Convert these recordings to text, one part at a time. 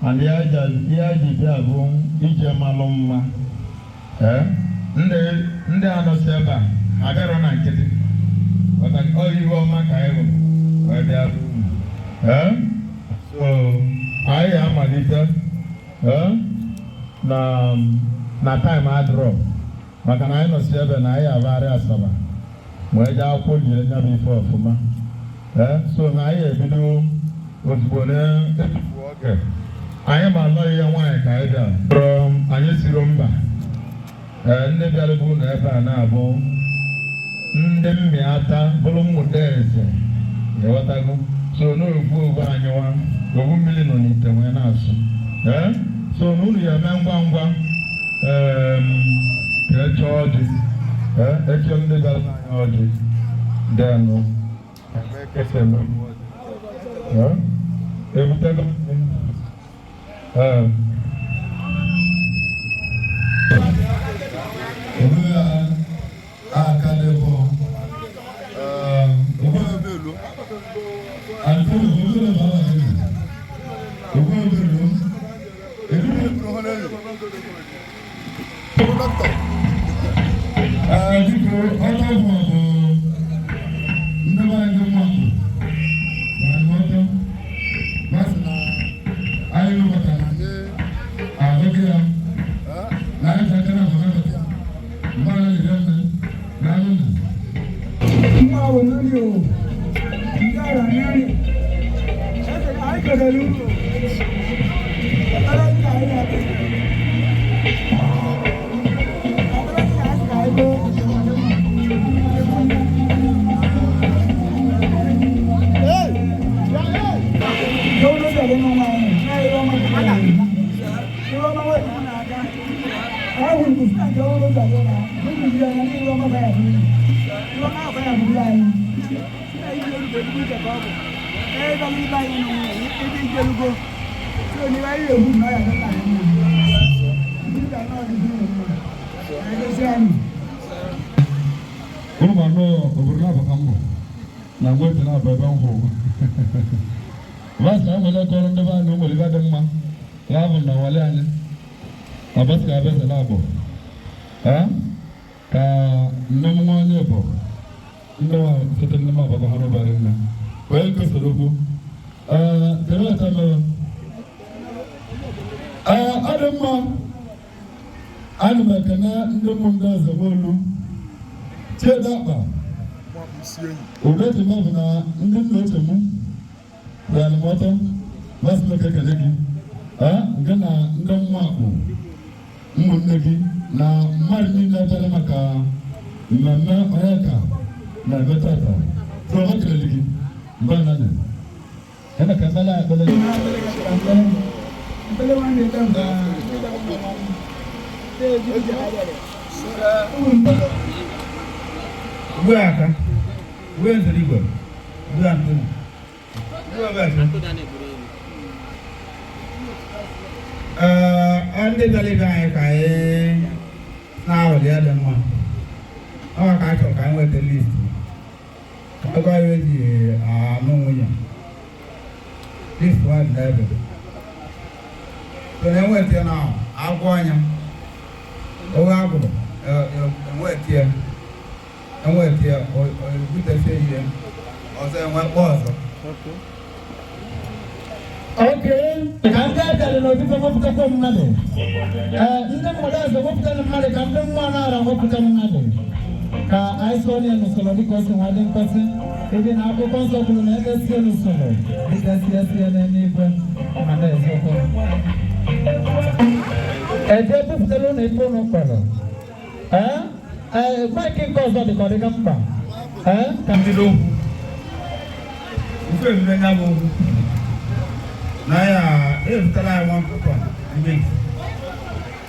And the idea of Ijamaloma, Nde Anoseba, I got on a kitty. But I all you all my time, where they are. So I am a little, na time I draw. But I know 7, I have various summer. Where you put you before for me. So now I video was born. I am a lawyer from Anyesirumba. Never Alabun ever Nabo. mmiata Bolomudeze. Yawatago. So no fool Banyawa, 1 million on it when I ask. So no, you are Mangwangwa. Charges. Actually, the Galvani. Then,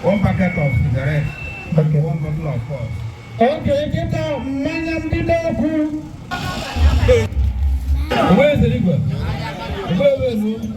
One packet of cigarettes, okay. One bottle of port. Okay, get out, man, Where is the liquor? Where is it?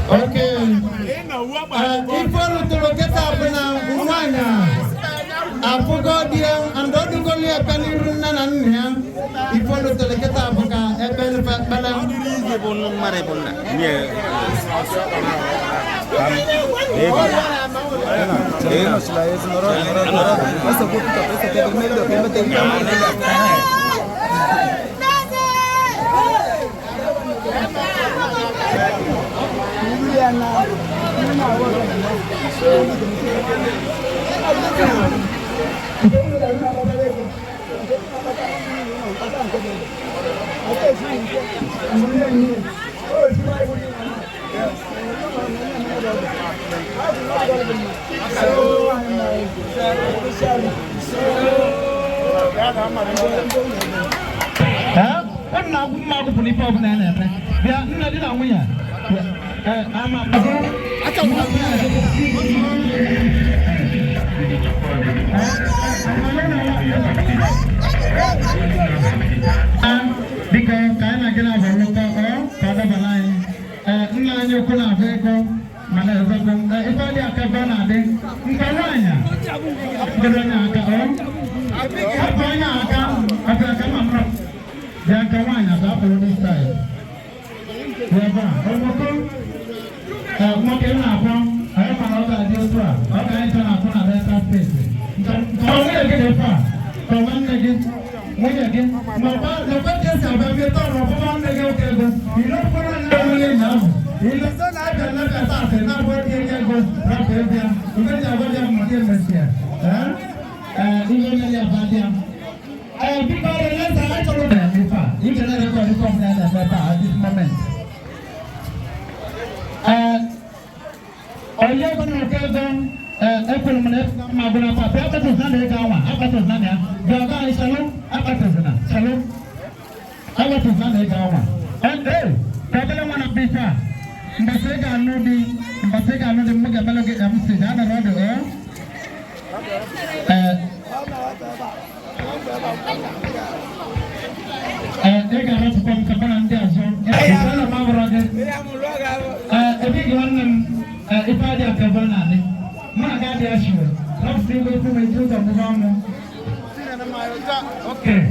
Okay. Ifonu to get up now, Umana. I forgot you and don't go near Penny Runan. Ifonu to get up, a penny fat balam. Because kind of get out of local or line. You could have vehicle, Manazabum, if I get a banana, Nkaranya, okay.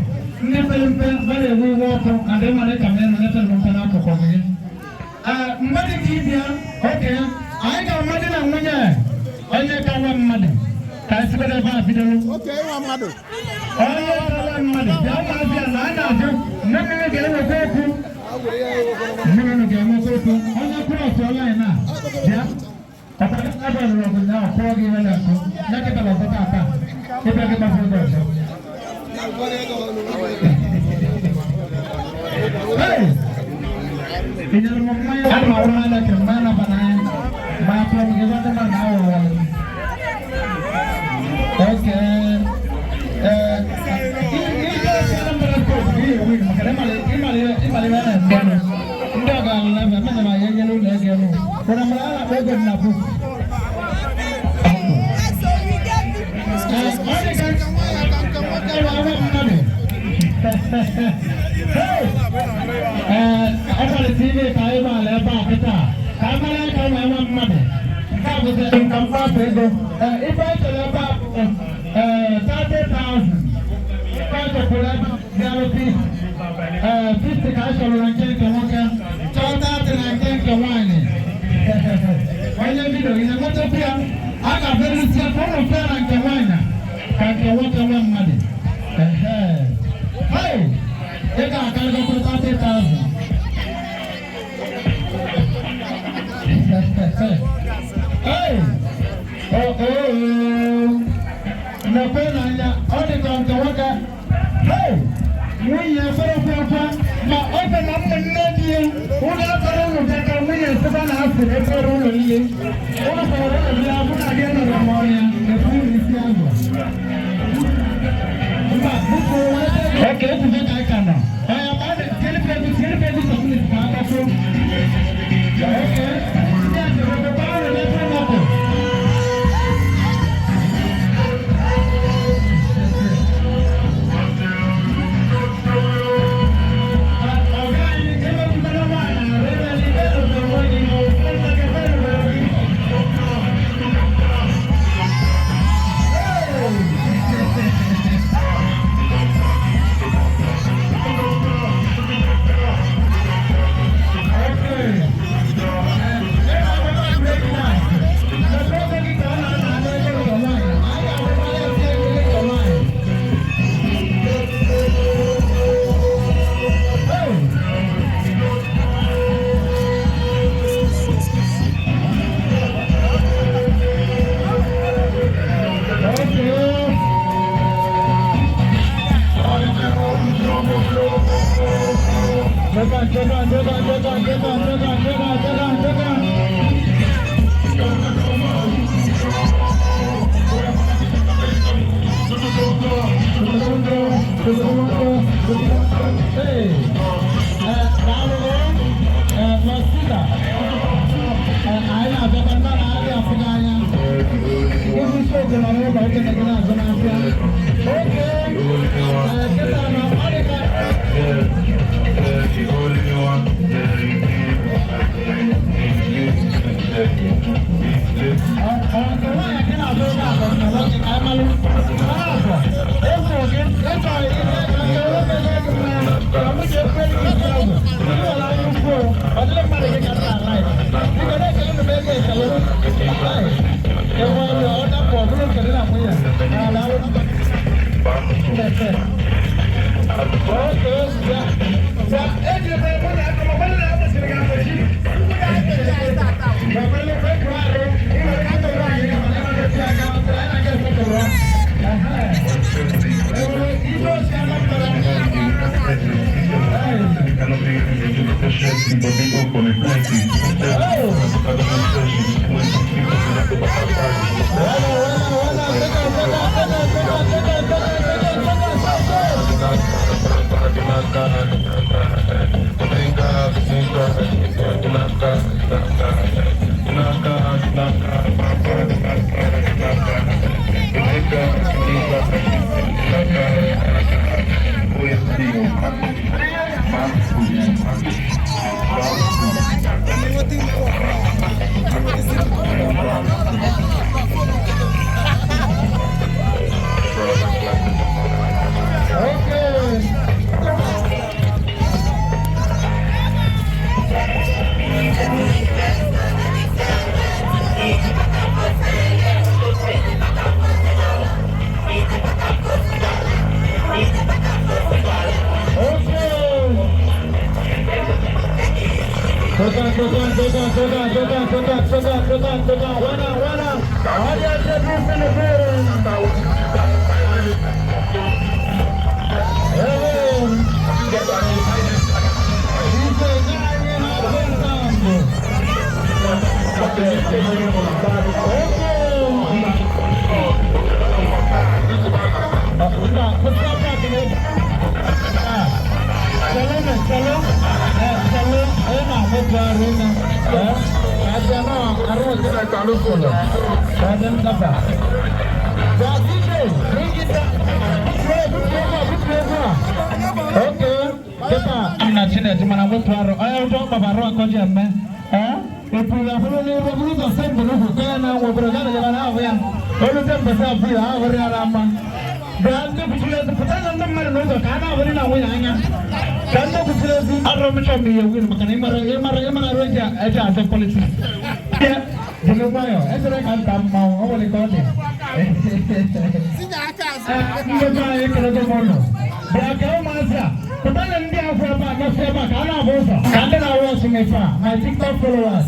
My TikTok followers,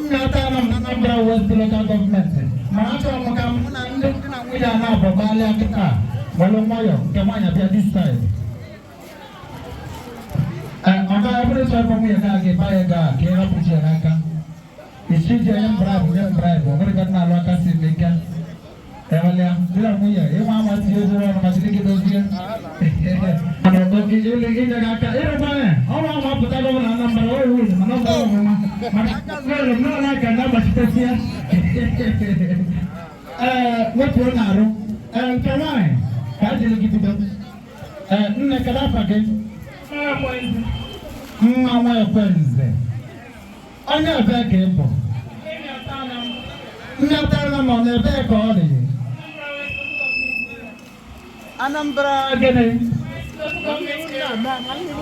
mmiata Anam Local Government. This side.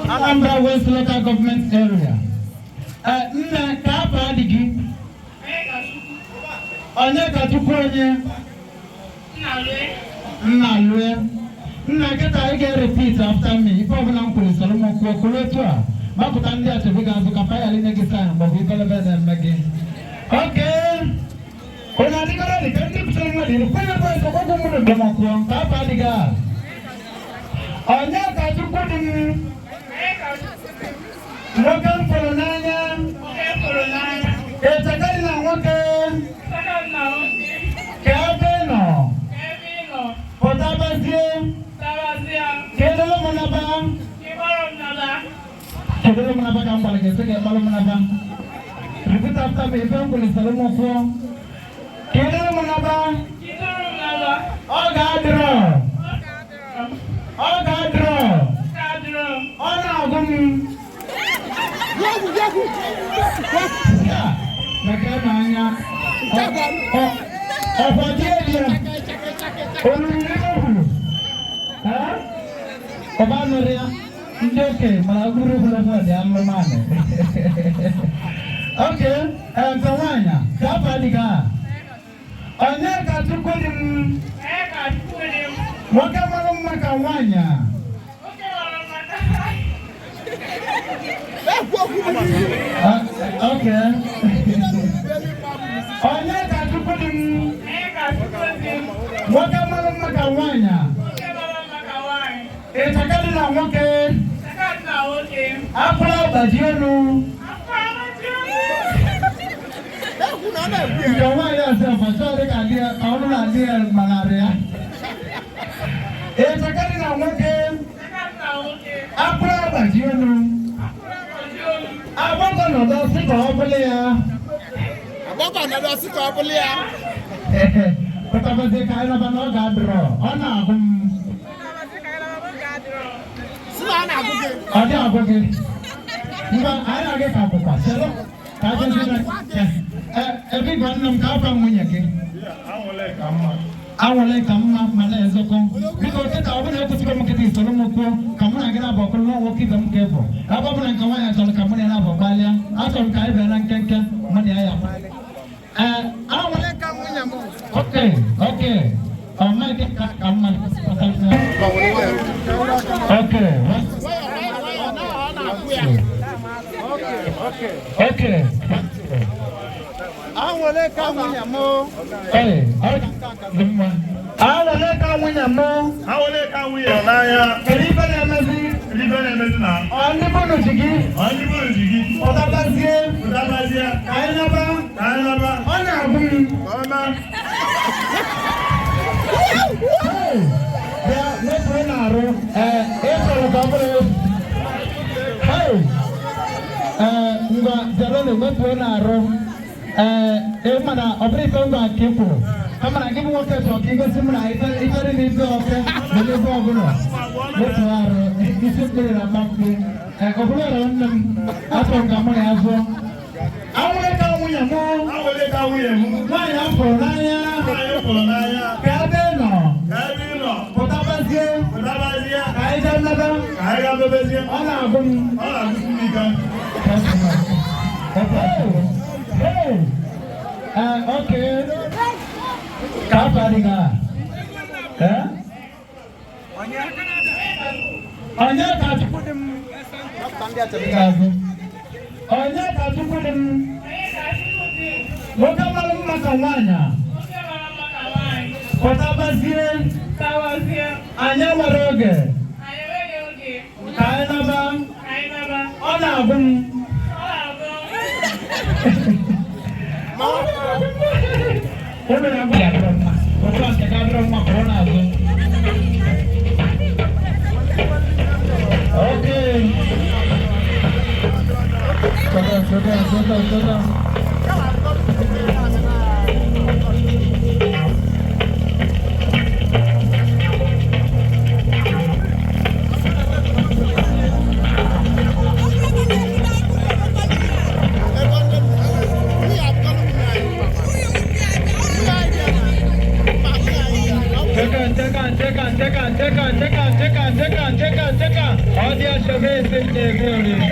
Anambra West Local Government Area. Onyekachukwu I get repeat after me. If I'm not going to Solomon Kukuletua, Makutandia to Vigas, Kapaya Linegisan, but we call them again. Okay. When I think already, can you tell me the price of a woman of Democrat, Papa Diga? Onyekachukwu Local Colonel, it's a guy now, okay? Kevin, Kedua menapa kamu paling gesek ya kalau menapa? Repeat after me. Ibu boleh salam aku. Kedua menapa? Oh gadro. Oh gadro. Oh nagum. Ya. Mereka nanya. Oh bagian dia. Oh ini. Hah? Apa nuria? Oke, malah guru belum ada yang mana. Oke, semuanya. Siapa nika? Onyekachukwu dim. Maka malam makawanya. Oke. Onyekachukwu dim. Maka malam makawanya. Etakali na nwoke. Akpara bajienu. Ìjọba yà sẹ fọsọ de ka di ọdún na di malaria. Etakali na nwoke. Akpara bajienu. Agbọkọ nọdọ sikọ ọbụla ya. Agbọkọ nọdọ sikọ ọbụla ya. Pọtọpọtọ ka ị nọba n'oge adịrọ, ọ na-agụ m. Ada apa ke? Bukan ada ke kapu pasal. Kajian sudah. Tapi bandam kapan punya ke? Awalnya kamu mana ezokong. Bila kita tahu benda aku suka mengketi solom aku. Kamu nak kena bawa keluar waktu kamu kepo. Apa pun yang kamu yang soal kamu yang apa balik. Asal kaya beran kengkeng mana ayam. Awalnya kamu nyamu. Oke. Mai kita kamu pasal. Oke. Awole kamu nyamo. Awole kamu nyamo. Awole kamu yonaya. Keriba na mezi. Keriba na mezi na. Oni bono jigi. Otabazie. Kainaba. Ona abumi. Ona. Ya, neto naro. Eso lo compro. Nga jarone neto naro. Mana operate nga kipu. Kamera kipu wote so kinga simuna itari ni do oke. Bele bo gono. Neto naro. Disipline na mapi. Okula ronam. Ato ngamo yazo. Awole ka wunyamo. Wanya polaya. Kabeno. Potabazie. Kaida bebezie. Ona abun nika. Okay. Kapa nika. Onyekachukwu dim. Onyekachukwu dim. Woka malum makawanya. Potabazie. Anya waroge. Kainaba. Ona abun. Obe na ba ya broma. Oba ke ka broma corona abun. Okay. Soda. Tekan. Audience service in the building.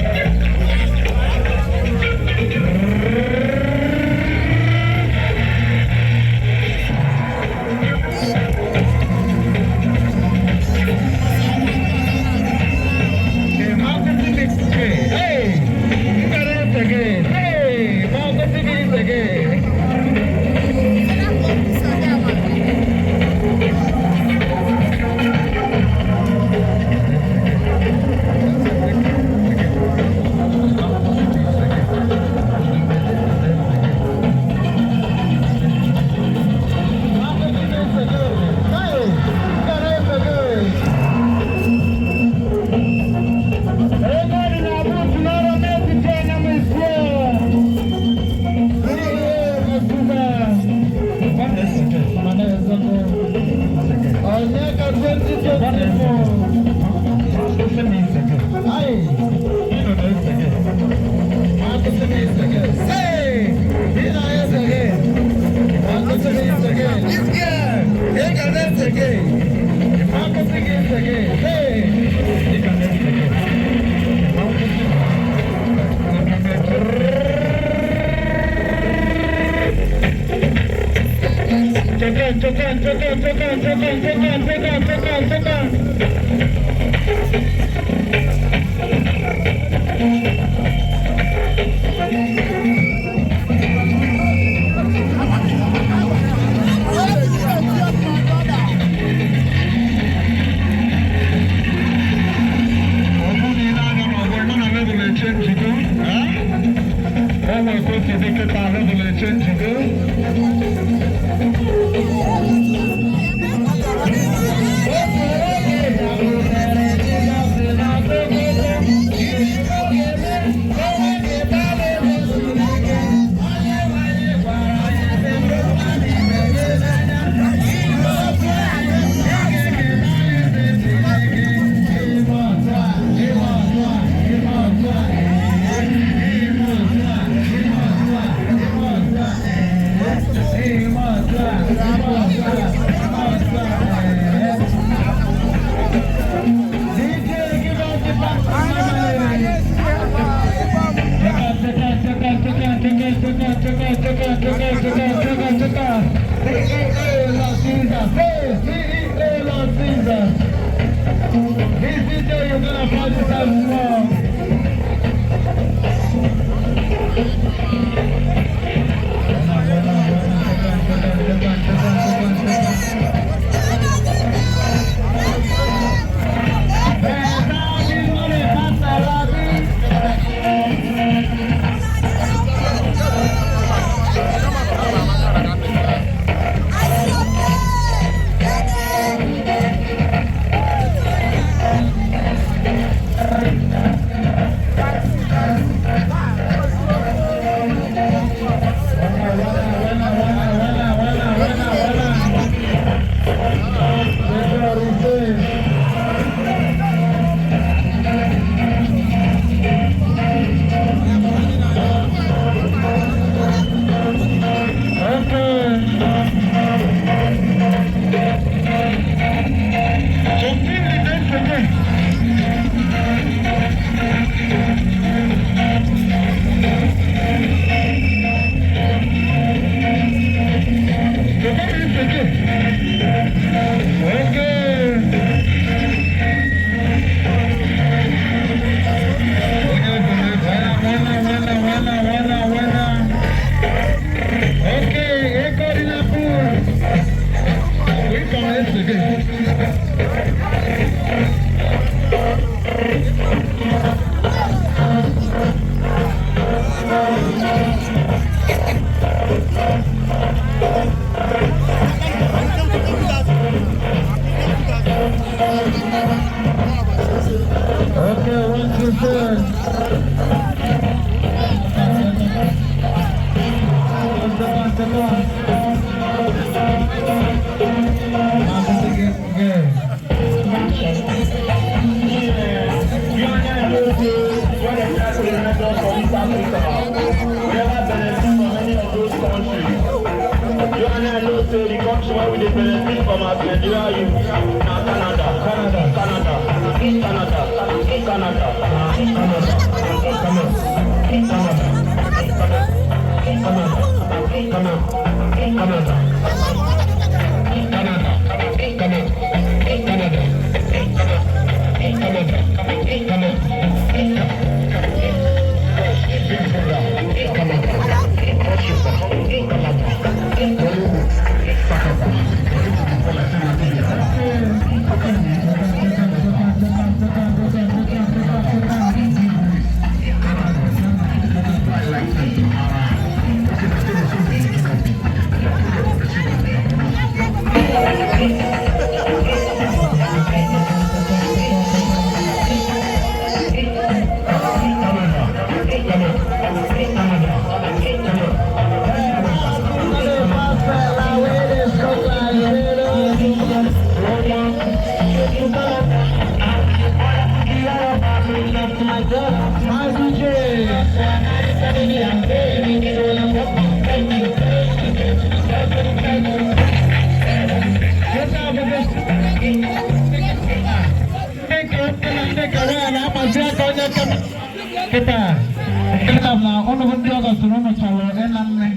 Kita na ono hundio ga suno no chalo enamne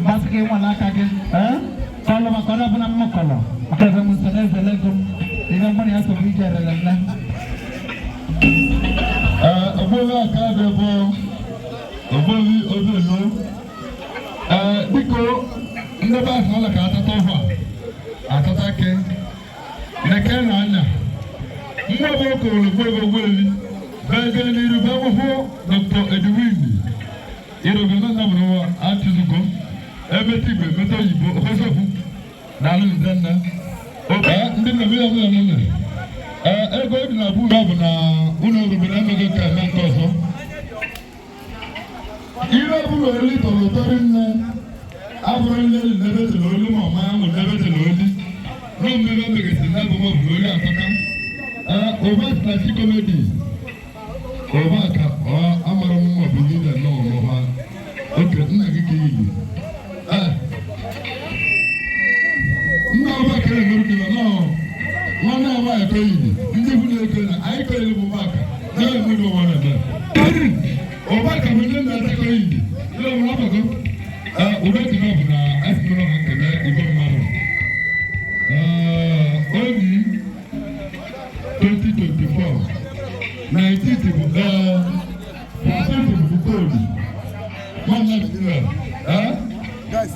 baske wala kage Kalau makan apa nama kalau? Kita kamu sana kum. Ini mana ya sobi cara lana. Obola kada bo. Oboli obelo. Biko ina ba sana kata tofa. Atata ke. Ina kana anya. Mwa boko weli. Baga ni ruba ho Dr. Edwin. Iro gana na mwa atizuko. Ebetibe meto yibo okosofu. Nalu ndanna. Oka ndina bila mwana. Ego na bu babu na uno rubira mege ka na koso. Iro bu loli to torin abron le nebete loli mo ma mo nebete loli. No mebe mege sinna bo mo loli ataka. Ubasinachi comedy. Obaka amara mo bi da no mo ha. Okay, nna gige yi. Nna Obaka le noru kila no. Wana wa ya koyi. Ndi hu le ko na ai ko le Obaka. Na mu do wana da. Obaka mo le na ta koyi. Le mo ba ko. Ubaka na bu na asiro na ka na ibo maro. Oni 2024 19th of October. Guys,